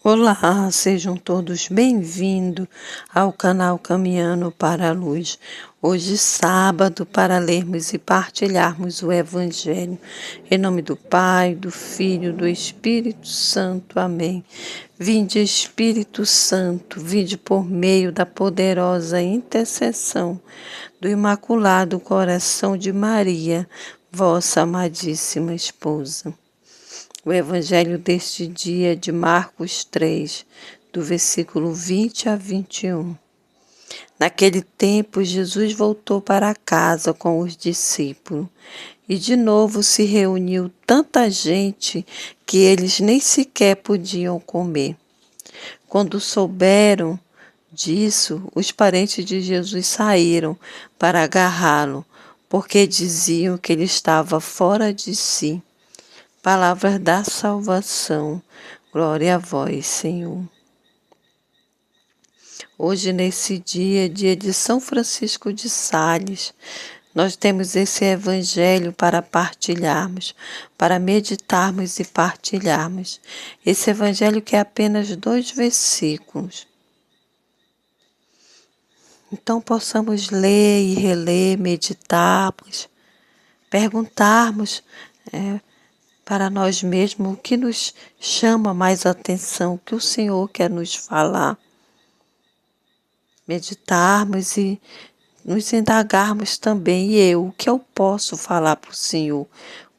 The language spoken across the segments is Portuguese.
Olá, sejam todos bem-vindos ao canal Caminhando para a Luz. Hoje, sábado, para lermos e partilharmos o Evangelho. Em nome do Pai, do Filho e do Espírito Santo. Amém. Vinde, Espírito Santo, vinde por meio da poderosa intercessão do Imaculado Coração de Maria, vossa amadíssima esposa. O evangelho deste dia é de Marcos 3, do versículo 20 a 21. Naquele tempo, Jesus voltou para casa com os discípulos e de novo se reuniu tanta gente que eles nem sequer podiam comer. Quando souberam disso, os parentes de Jesus saíram para agarrá-lo, porque diziam que ele estava fora de si. Palavras da salvação, glória a vós, Senhor. Hoje, nesse dia de São Francisco de Sales, nós temos esse evangelho para partilharmos, para meditarmos e partilharmos. Esse evangelho que é apenas 2 versículos. Então, possamos ler e reler, meditarmos, perguntarmos, para nós mesmos o que nos chama mais atenção, o que o Senhor quer nos falar. Meditarmos e nos indagarmos também, o que eu posso falar para o Senhor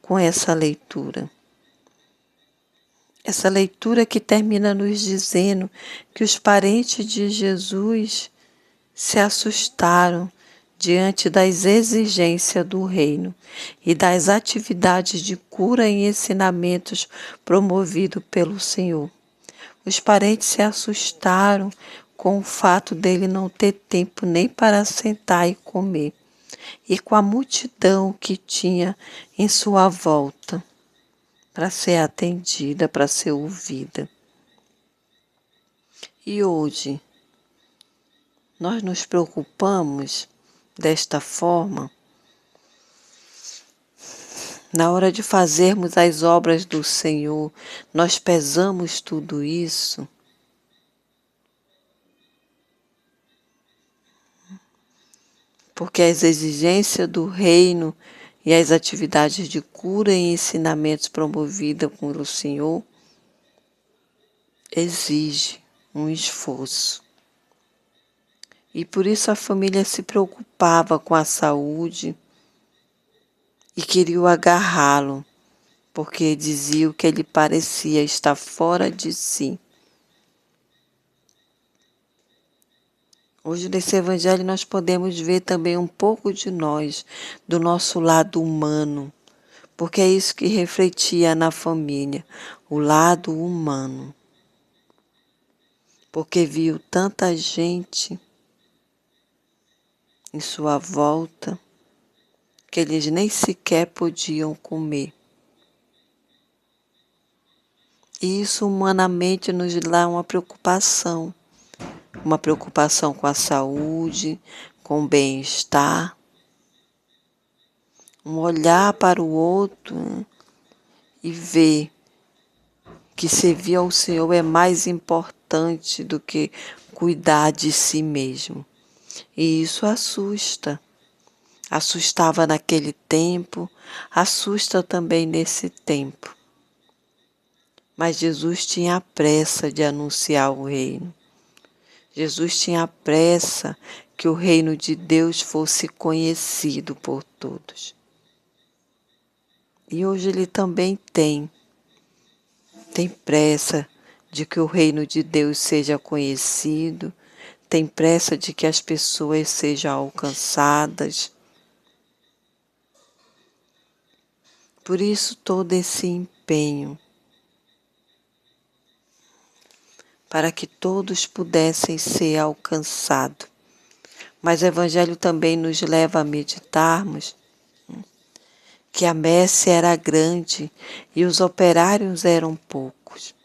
com essa leitura. Essa leitura que termina nos dizendo que os parentes de Jesus se assustaram diante das exigências do reino e das atividades de cura e ensinamentos promovidos pelo Senhor. Os parentes se assustaram com o fato dele não ter tempo nem para sentar e comer, e com a multidão que tinha em sua volta para ser atendida, para ser ouvida. E hoje, nós nos preocupamos desta forma, na hora de fazermos as obras do Senhor, nós pesamos tudo isso. Porque as exigências do reino e as atividades de cura e ensinamentos promovidas pelo Senhor exigem um esforço. E por isso a família se preocupava com a saúde e queria agarrá-lo, porque diziam que ele parecia estar fora de si. Hoje nesse evangelho nós podemos ver também um pouco de nós, do nosso lado humano, porque é isso que refletia na família, o lado humano. Porque viu tanta gente em sua volta que eles nem sequer podiam comer. E isso humanamente nos dá uma preocupação com a saúde, com o bem-estar, um olhar para o outro, né, e ver que servir ao Senhor é mais importante do que cuidar de si mesmo. E isso assusta. Assustava naquele tempo, assusta também nesse tempo. Mas Jesus tinha pressa de anunciar o reino. Jesus tinha pressa que o reino de Deus fosse conhecido por todos. E hoje ele também tem pressa de que o reino de Deus seja conhecido, tem pressa de que as pessoas sejam alcançadas. Por isso todo esse empenho, para que todos pudessem ser alcançados. Mas o Evangelho também nos leva a meditarmos que a messe era grande e os operários eram poucos.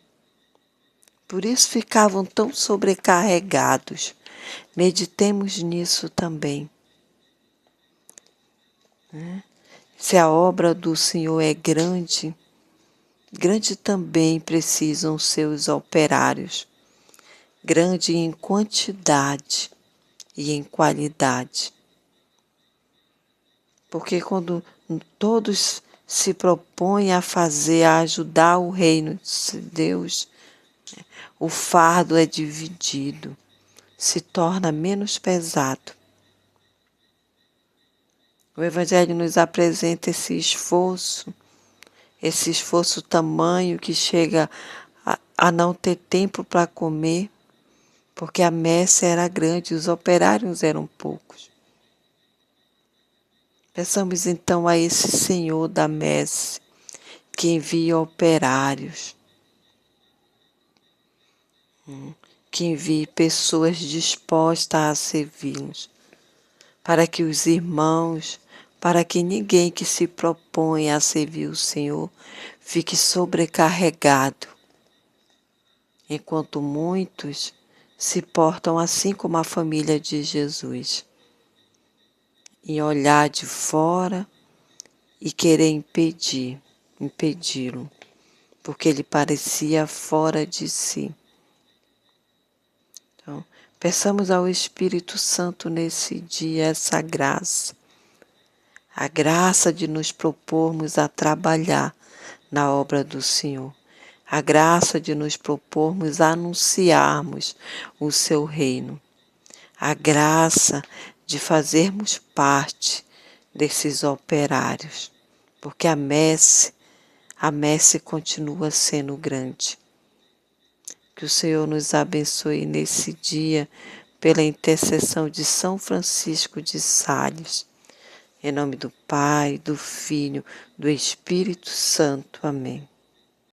Por isso ficavam tão sobrecarregados. Meditemos nisso também. Se a obra do Senhor é grande, grande também precisam seus operários, grande em quantidade e em qualidade. Porque quando todos se propõem a fazer, a ajudar o reino de Deus, o fardo é dividido, se torna menos pesado. O Evangelho nos apresenta esse esforço tamanho que chega a não ter tempo para comer, porque a messe era grande e os operários eram poucos. Peçamos então a esse Senhor da messe que envie operários, que envie pessoas dispostas a servi-los, para que os irmãos, para que ninguém que se propõe a servir o Senhor fique sobrecarregado, enquanto muitos se portam assim como a família de Jesus, em olhar de fora e querer impedi-lo, porque ele parecia fora de si. Então, peçamos ao Espírito Santo nesse dia essa graça, a graça de nos propormos a trabalhar na obra do Senhor, a graça de nos propormos a anunciarmos o seu reino, a graça de fazermos parte desses operários, porque a messe continua sendo grande. Que o Senhor nos abençoe nesse dia pela intercessão de São Francisco de Sales. Em nome do Pai, do Filho, do Espírito Santo. Amém.